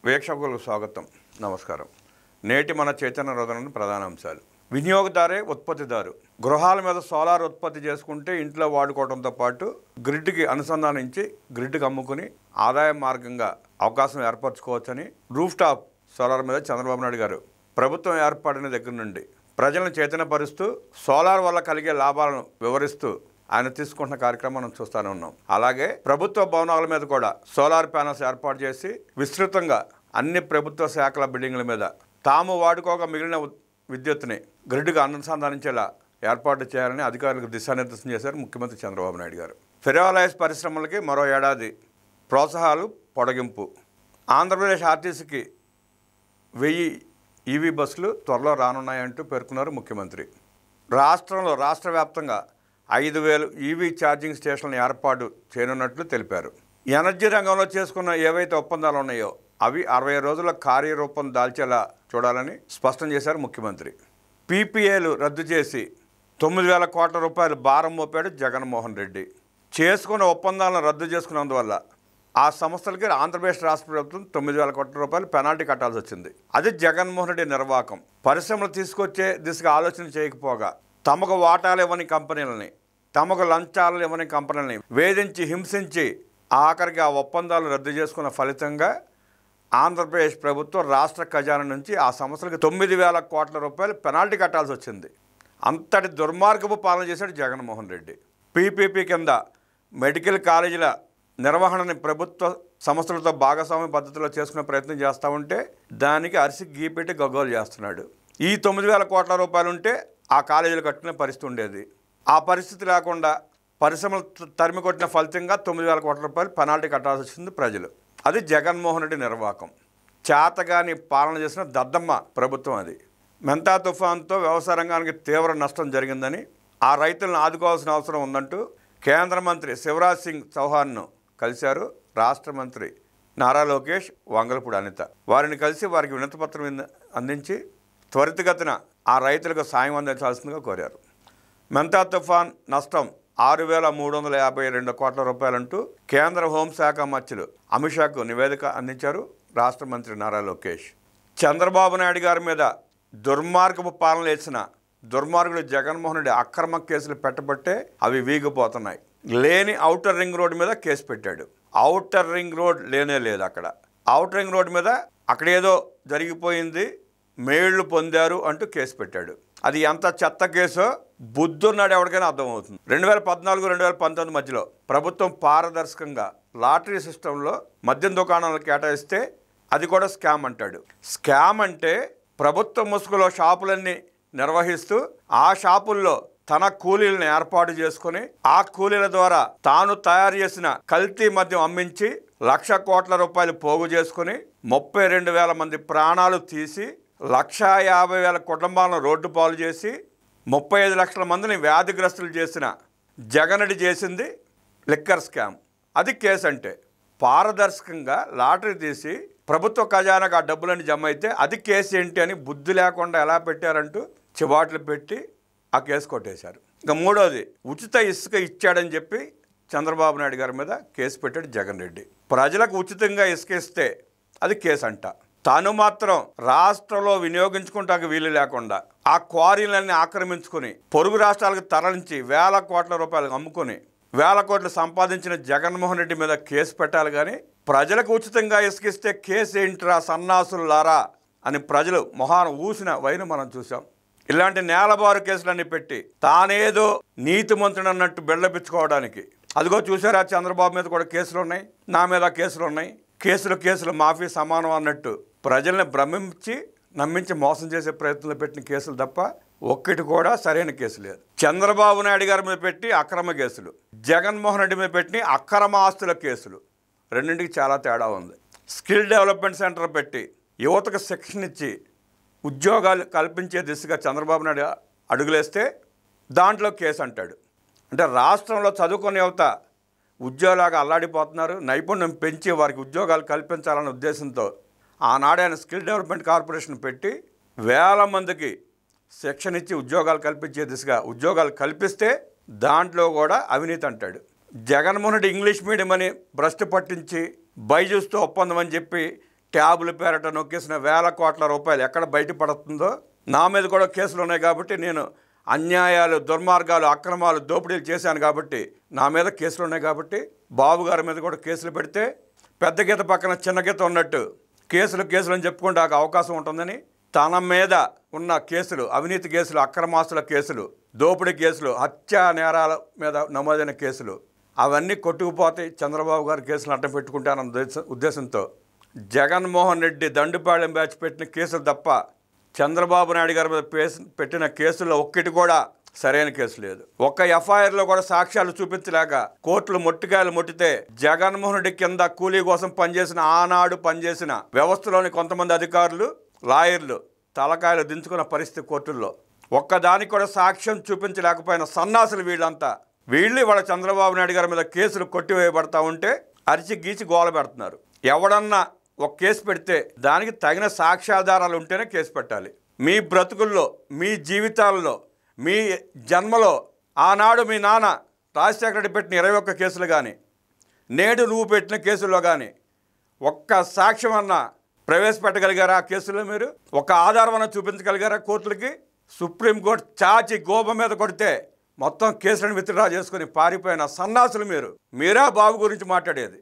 వీక్షకులకు స్వాగతం. నమస్కారం. నేటి మన చైతన్య రోదన ప్రధాన అంశాలు. వినియోగదారే ఉత్పత్తిదారు. గృహాల మీద సోలార్ ఉత్పత్తి చేసుకుంటే ఇంట్లో వాడుకోవడంతో పాటు గ్రిడ్కి అనుసంధానించి గ్రిడ్కి అమ్ముకుని ఆదాయ మార్గంగా అవకాశం ఏర్పరచుకోవచ్చని రూఫ్ టాప్ సోలార్ మీద చంద్రబాబు నాయుడు గారు ప్రభుత్వం ఏర్పడిన దగ్గర నుండి ప్రజలను చైతన్యపరుస్తూ సోలార్ వల్ల కలిగే లాభాలను వివరిస్తూ ఆయన తీసుకుంటున్న కార్యక్రమం మనం చూస్తూనే ఉన్నాం. అలాగే ప్రభుత్వ భవనాల మీద కూడా సోలార్ ప్యానల్స్ ఏర్పాటు చేసి విస్తృతంగా అన్ని ప్రభుత్వ శాఖల బిల్డింగ్ల మీద తాము వాడుకోక మిగిలిన విద్యుత్తుని గ్రిడ్కి అనుసంధానించేలా ఏర్పాటు చేయాలని అధికారులకు దిశానిర్దేశం చేశారు ముఖ్యమంత్రి చంద్రబాబు నాయుడు గారు. ఫెర్రోలైజ్ పరిశ్రమలకి మరో ఏడాది ప్రోత్సాహాలు పొడిగింపు. ఆంధ్రప్రదేశ్ ఆర్టీసీకి 1000 ఈవీ బస్సులు త్వరలో రానున్నాయంటూ పేర్కొన్నారు ముఖ్యమంత్రి. రాష్ట్ర వ్యాప్తంగా 5000 ఈవీ ఛార్జింగ్ స్టేషన్లను ఏర్పాటు చేయనున్నట్లు తెలిపారు. ఎనర్జీ రంగంలో చేసుకున్న ఏవైతే ఒప్పందాలు ఉన్నాయో అవి 60 రోజుల కార్యరూపం దాల్చేలా చూడాలని స్పష్టం చేశారు ముఖ్యమంత్రి. పీపీఏలు రద్దు చేసి 9000 కోట్ల రూపాయలు భారం మోపాడు జగన్మోహన్ రెడ్డి. చేసుకున్న ఒప్పందాలను రద్దు చేసుకున్నందువల్ల ఆ సంస్థలకి ఆంధ్రప్రదేశ్ రాష్ట్ర ప్రభుత్వం 9000 కోట్ల రూపాయలు పెనాల్టీ కట్టాల్సి వచ్చింది. అది జగన్మోహన్ రెడ్డి నిర్వాకం. పరిశ్రమలు తీసుకొచ్చే దిశగా ఆలోచన చేయకపోగా తమకు వాటాలు ఇవ్వని కంపెనీలని, తమకు లంచాలు ఇవ్వని కంపెనీలని వేధించి హింసించి ఆఖరికి ఆ ఒప్పందాలు రద్దు చేసుకున్న ఫలితంగా ఆంధ్రప్రదేశ్ ప్రభుత్వం రాష్ట్ర ఖజానా నుంచి ఆ సంస్థలకు 9000 కోట్ల రూపాయలు పెనాల్టీ కట్టాల్సి వచ్చింది. అంతటి దుర్మార్గపు పాలన చేశాడు జగన్మోహన్ రెడ్డి. పీపీపీ కింద మెడికల్ కాలేజీల నిర్వహణని ప్రభుత్వ సంస్థలతో భాగస్వామ్య పద్ధతిలో చేసుకునే ప్రయత్నం చేస్తూ ఉంటే దానికి అరిసి గీపెట్టి గగ్గోలు చేస్తున్నాడు. ఈ 9000 కోట్ల రూపాయలు ఉంటే ఆ కాలేజీలు కట్టిన పరిస్థితి ఉండేది. ఆ పరిస్థితి లేకుండా పరిశ్రమలు తరిమి కొట్టిన ఫలితంగా 9000 కోట్ల రూపాయలు పెనాల్టీ కట్టాల్సి వచ్చింది ప్రజలు. అది జగన్మోహన్ రెడ్డి నిర్వాకం. చేతగాని పాలన చేసిన దద్దమ్మ ప్రభుత్వం అది. మెంతా తుఫాన్తో వ్యవసాయ రంగానికి తీవ్ర నష్టం జరిగిందని, ఆ రైతులను ఆదుకోవాల్సిన అవసరం ఉందంటూ కేంద్ర మంత్రి శివరాజ్ సింగ్ చౌహాన్ను కలిశారు రాష్ట్ర మంత్రి నారా లోకేష్, వంగలపూడి అనిత. వారిని కలిసి వారికి వినతిపత్రం అందించి త్వరితగతిన ఆ రైతులకు సాయం అందించాల్సిందిగా కోరారు. మెంతా తుఫాన్ నష్టం 6352 కోట్ల రూపాయలంటూ కేంద్ర హోంశాఖ మంత్రులు అమిత్ షాకు నివేదిక అందించారు రాష్ట్ర మంత్రి నారా లోకేష్. చంద్రబాబు నాయుడు గారి మీద దుర్మార్గపు పాలన వేసిన దుర్మార్గుడు జగన్మోహన్ రెడ్డి అక్రమ కేసులు పెట్టబట్టే అవి వీగిపోతున్నాయి. లేని ఔటర్ రింగ్ రోడ్డు మీద కేసు పెట్టాడు. ఔటర్ రింగ్ రోడ్ లేనే లేదు. అక్కడ ఔటర్ రింగ్ రోడ్డు మీద అక్కడేదో జరిగిపోయింది, మేళ్లు పొందారు అంటూ కేసు పెట్టాడు. అది ఎంత చెత్త కేసో బుద్ధున్నాడు ఎవరికైనా అర్థమవుతుంది. 2014-2019 మధ్యలో ప్రభుత్వం పారదర్శకంగా లాటరీ సిస్టంలో మద్యం దుకాణాలను కేటాయిస్తే అది కూడా స్కామ్ అంటాడు. స్కామ్ అంటే ప్రభుత్వ ముసుగులో షాపులన్నీ నిర్వహిస్తూ ఆ షాపుల్లో తన కూలీలను ఏర్పాటు చేసుకుని ఆ కూలీల ద్వారా తాను తయారు చేసిన కల్తీ మద్యం అమ్మించి 1,00,000 కోట్ల రూపాయలు పోగు చేసుకుని 32,000 మంది ప్రాణాలు తీసి 1,50,000 కుటుంబాలను రోడ్డు పాలు చేసి 35 లక్షల మందిని వ్యాధిగ్రస్తులు చేసిన జగనడి చేసింది లిక్కర్ స్కామ్. అది కేసు అంటే. పారదర్శకంగా లాటరీ తీసి ప్రభుత్వ ఖజానాకు ఆ డబ్బులని జమ అయితే అది కేసు ఏంటి అని బుద్ధి లేకుండా ఎలా పెట్టారంటూ చివాట్లు పెట్టి ఆ కేసు కొట్టేశారు. ఇంకా మూడోది, ఉచిత ఇసుక ఇచ్చాడని చెప్పి చంద్రబాబు నాయుడు గారి మీద కేసు పెట్టాడు జగన్ రెడ్డి. ప్రజలకు ఉచితంగా ఇసుక ఇస్తే అది కేసు అంట. తాను మాత్రం రాష్ట్రంలో వినియోగించుకుంటానికి వీలు లేకుండా ఆ క్వారీలన్నీ ఆక్రమించుకుని పొరుగు రాష్ట్రాలకు తరలించి 1000 కోట్ల రూపాయలు అమ్ముకొని 1000 కోట్లు సంపాదించిన జగన్మోహన్ రెడ్డి మీద కేసు పెట్టాలి. కానీ ప్రజలకు ఉచితంగా ఇసుకిస్తే కేసు ఏంట్రా సన్నాసులారా అని ప్రజలు మొహాన ఊసిన వైను మనం చూసాం. ఇలాంటి నేలబారు కేసులన్నీ పెట్టి తానేదో నీతిమంతుడు అన్నట్టు బిళ్ళపించుకోవడానికి అదిగో చూసారా చంద్రబాబు మీద కూడా కేసులు ఉన్నాయి, నా మీద కేసులు ఉన్నాయి, కేసులు మాఫీ సమానం అన్నట్టు ప్రజల్ని భ్రమించి నమ్మించి మోసం చేసే ప్రయత్నంలో పెట్టిన కేసులు తప్ప ఒక్కటి కూడా సరైన కేసు లేదు. చంద్రబాబు నాయుడు గారి మీద పెట్టి అక్రమ కేసులు, జగన్మోహన్ రెడ్డి మీద పెట్టి అక్రమ ఆస్తుల కేసులు, రెండింటికి చాలా తేడా ఉంది. స్కిల్ డెవలప్మెంట్ సెంటర్ పెట్టి యువతకు శిక్షణ ఇచ్చి ఉద్యోగాలు కల్పించే దిశగా చంద్రబాబు నాయుడు అడుగులేస్తే దాంట్లో కేసు అంటాడు. అంటే రాష్ట్రంలో చదువుకునే యువత ఉద్యోగాలుగా అల్లాడిపోతున్నారు. నైపుణ్యం పెంచి వారికి ఉద్యోగాలు కల్పించాలనే ఉద్దేశంతో ఆనాడు ఆయన స్కిల్ డెవలప్మెంట్ కార్పొరేషన్ పెట్టి 1000 మందికి శిక్షణ ఇచ్చి ఉద్యోగాలు కల్పించే దిశగా ఉద్యోగాలు కల్పిస్తే దాంట్లో కూడా అవినీతి అంటాడు. జగన్మోహన్ రెడ్డి ఇంగ్లీష్ మీడియం అని భ్రష్టు పట్టించి బైజూస్తో ఒప్పందం అని చెప్పి ట్యాబుల పేరట నొక్కేసిన వేల కోట్ల రూపాయలు ఎక్కడ బయటపడుతుందో, నా మీద కూడా కేసులు ఉన్నాయి కాబట్టి, నేను అన్యాయాలు, దుర్మార్గాలు, అక్రమాలు, దోపిడీలు చేశాను కాబట్టి నా మీద కేసులు ఉన్నాయి కాబట్టి, బాబు గారి మీద కూడా కేసులు పెడితే పెద్ద గీత పక్కన చిన్న గీత ఉన్నట్టు కేసులు అని చెప్పుకుంటే అవకాశం ఉంటుందని తన మీద ఉన్న కేసులు, అవినీతి కేసులు, అక్రమాస్తుల కేసులు, దోపిడీ కేసులు, హత్యా నేరాల మీద నమోదైన కేసులు అవన్నీ కొట్టుకుపోతాయి, చంద్రబాబు గారి కేసులు అడ్డం పెట్టుకుంటానన్న ఉద్దేశంతో జగన్మోహన్ రెడ్డి దండుపాళెం బ్యాచ్ పెట్టిన కేసులు తప్ప చంద్రబాబు నాయుడు గారి మీద పెట్టిన కేసుల్లో ఒక్కటి కూడా సరైన కేసు లేదు. ఒక్క ఎఫ్ఐఆర్లో కూడా సాక్ష్యాలు చూపించలేక కోర్టులు మొట్టికాయలు మొట్టితే జగన్మోహన్ రెడ్డి కింద కూలీ కోసం ఆనాడు పనిచేసిన వ్యవస్థలోని కొంతమంది అధికారులు, లాయర్లు తలకాయలు దించుకున్న పరిస్థితి కోర్టుల్లో. ఒక్కదానికి కూడా సాక్ష్యం చూపించలేకపోయిన సన్నాసులు వీళ్ళంతా. వీళ్ళు వాళ్ళ చంద్రబాబు నాయుడు గారి మీద కేసులు కొట్టివేయబడతా ఉంటే అరిచి గీచి గోల పెడుతున్నారు. ఎవడన్నా ఒక కేసు పెడితే దానికి తగిన సాక్ష్యాధారాలు ఉంటేనే కేసు పెట్టాలి. మీ బ్రతుకుల్లో, మీ జీవితాల్లో, మీ జన్మలో ఆనాడు మీ నాన్న రాజశేఖర రెడ్డి పెట్టిన 21 కేసులు కానీ, నేడు నువ్వు పెట్టిన కేసుల్లో కానీ ఒక్క సాక్ష్యం అన్నా ప్రవేశపెట్టగలిగారా? ఆ కేసులో మీరు ఒక ఆధారం అన్నా చూపించగలిగారా కోర్టులకి? సుప్రీంకోర్టు చాచి గోప మీద కొడితే మొత్తం కేసులను విత్డ్రా చేసుకుని పారిపోయిన సన్నాసులు మీరా బాబు గురించి మాట్లాడేది?